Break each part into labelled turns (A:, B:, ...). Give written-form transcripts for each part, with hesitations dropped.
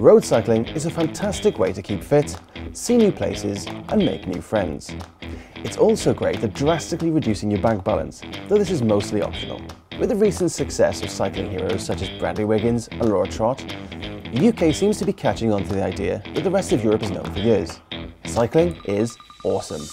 A: Road cycling is a fantastic way to keep fit, see new places and make new friends. It's also great at drastically reducing your bank balance, though this is mostly optional. With the recent success of cycling heroes such as Bradley Wiggins and Laura Trott, the UK seems to be catching on to the idea that the rest of Europe has known for years. Cycling is awesome.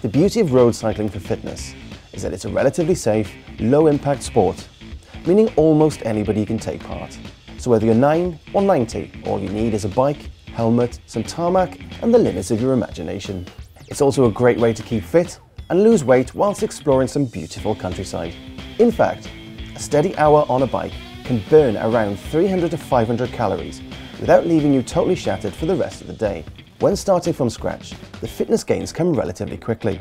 A: The beauty of road cycling for fitness is that it's a relatively safe, low-impact sport, meaning almost anybody can take part. So whether you're 9 or 90, all you need is a bike, helmet, some tarmac and the limits of your imagination. It's also a great way to keep fit and lose weight whilst exploring some beautiful countryside. In fact, a steady hour on a bike can burn around 300 to 500 calories without leaving you totally shattered for the rest of the day. When starting from scratch, the fitness gains come relatively quickly.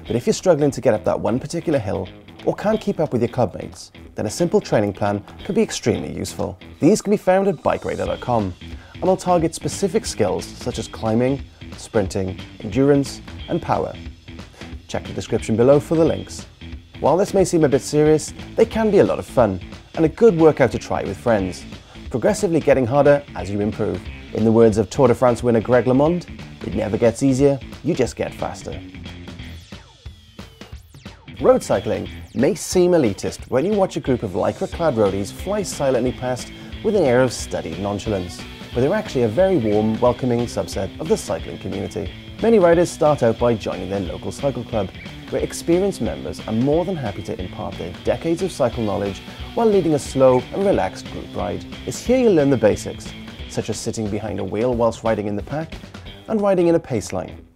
A: But if you're struggling to get up that one particular hill or can't keep up with your clubmates, then a simple training plan could be extremely useful. These can be found at BikeRadar.com and will target specific skills such as climbing, sprinting, endurance and power. Check the description below for the links. While this may seem a bit serious, they can be a lot of fun and a good workout to try with friends, progressively getting harder as you improve. In the words of Tour de France winner Greg LeMond, it never gets easier, you just get faster. Road cycling may seem elitist when you watch a group of lycra-clad roadies fly silently past with an air of studied nonchalance, but they're actually a very warm, welcoming subset of the cycling community. Many riders start out by joining their local cycle club, where experienced members are more than happy to impart their decades of cycle knowledge while leading a slow and relaxed group ride. It's here you'll learn the basics, such as sitting behind a wheel whilst riding in the pack and riding in a pace line,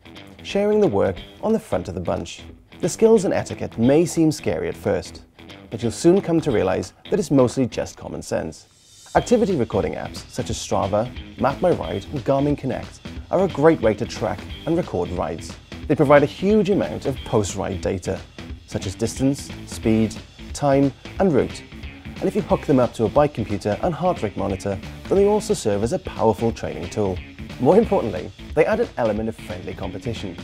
A: sharing the work on the front of the bunch. The skills and etiquette may seem scary at first, but you'll soon come to realise that it's mostly just common sense. Activity recording apps such as Strava, Map My Ride and Garmin Connect are a great way to track and record rides. They provide a huge amount of post-ride data, such as distance, speed, time and route. And if you hook them up to a bike computer and heart rate monitor, then they also serve as a powerful training tool. More importantly, they add an element of friendly competition,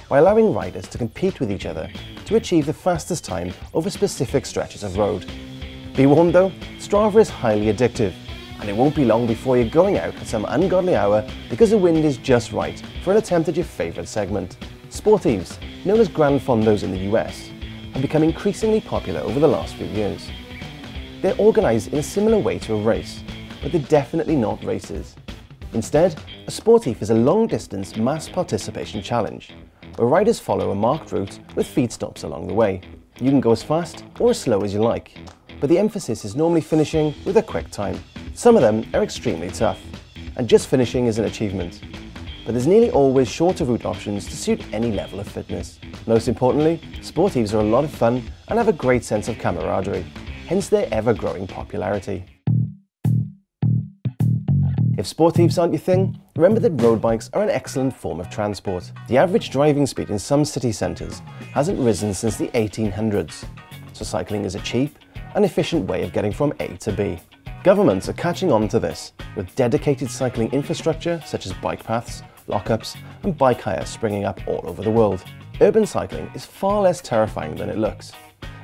A: by allowing riders to compete with each other to achieve the fastest time over specific stretches of road. Be warned though, Strava is highly addictive, and it won't be long before you're going out at some ungodly hour because the wind is just right for an attempt at your favourite segment. Sportives, known as Grand Fondos in the US, have become increasingly popular over the last few years. They're organised in a similar way to a race, but they're definitely not races. Instead, a sportive is a long-distance mass participation challenge, where riders follow a marked route with feed stops along the way. You can go as fast or as slow as you like, but the emphasis is normally finishing with a quick time. Some of them are extremely tough, and just finishing is an achievement. But there's nearly always shorter route options to suit any level of fitness. Most importantly, sportives are a lot of fun and have a great sense of camaraderie, hence their ever-growing popularity. If sportives aren't your thing, remember that road bikes are an excellent form of transport. The average driving speed in some city centres hasn't risen since the 1800s, so cycling is a cheap and efficient way of getting from A to B. Governments are catching on to this, with dedicated cycling infrastructure such as bike paths, lockups and bike hire springing up all over the world. Urban cycling is far less terrifying than it looks,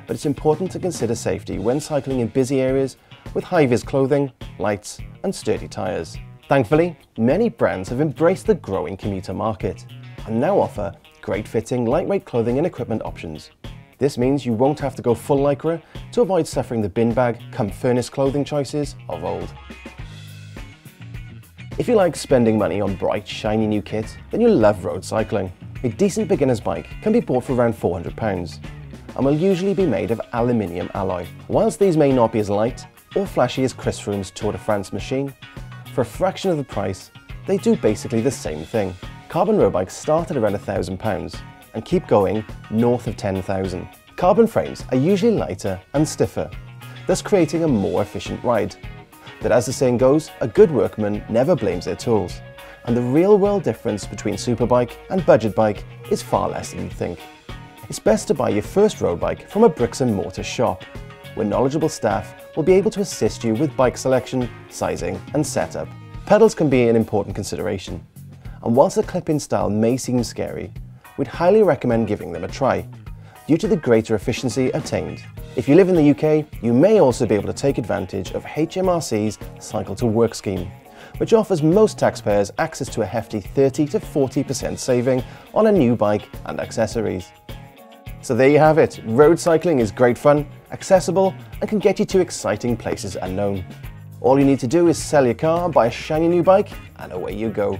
A: but it's important to consider safety when cycling in busy areas with high-vis clothing, lights and sturdy tyres. Thankfully, many brands have embraced the growing commuter market and now offer great-fitting, lightweight clothing and equipment options. This means you won't have to go full lycra to avoid suffering the bin bag come furnace clothing choices of old. If you like spending money on bright, shiny new kit, then you'll love road cycling. A decent beginner's bike can be bought for around £400 and will usually be made of aluminium alloy. Whilst these may not be as light or flashy as Chris Froome's Tour de France machine, for a fraction of the price, they do basically the same thing. Carbon road bikes start at around £1,000 and keep going north of 10,000. Carbon frames are usually lighter and stiffer, thus creating a more efficient ride. But as the saying goes, a good workman never blames their tools, and the real-world difference between superbike and budget bike is far less than you think. It's best to buy your first road bike from a bricks and mortar shop, where knowledgeable staff will be able to assist you with bike selection, sizing and setup. Pedals can be an important consideration, and whilst the clip-in style may seem scary, we'd highly recommend giving them a try, due to the greater efficiency obtained. If you live in the UK, you may also be able to take advantage of HMRC's Cycle to Work scheme, which offers most taxpayers access to a hefty 30 to 40% saving on a new bike and accessories. So there you have it. Road cycling is great fun, accessible, and can get you to exciting places unknown. All you need to do is sell your car, buy a shiny new bike, and away you go.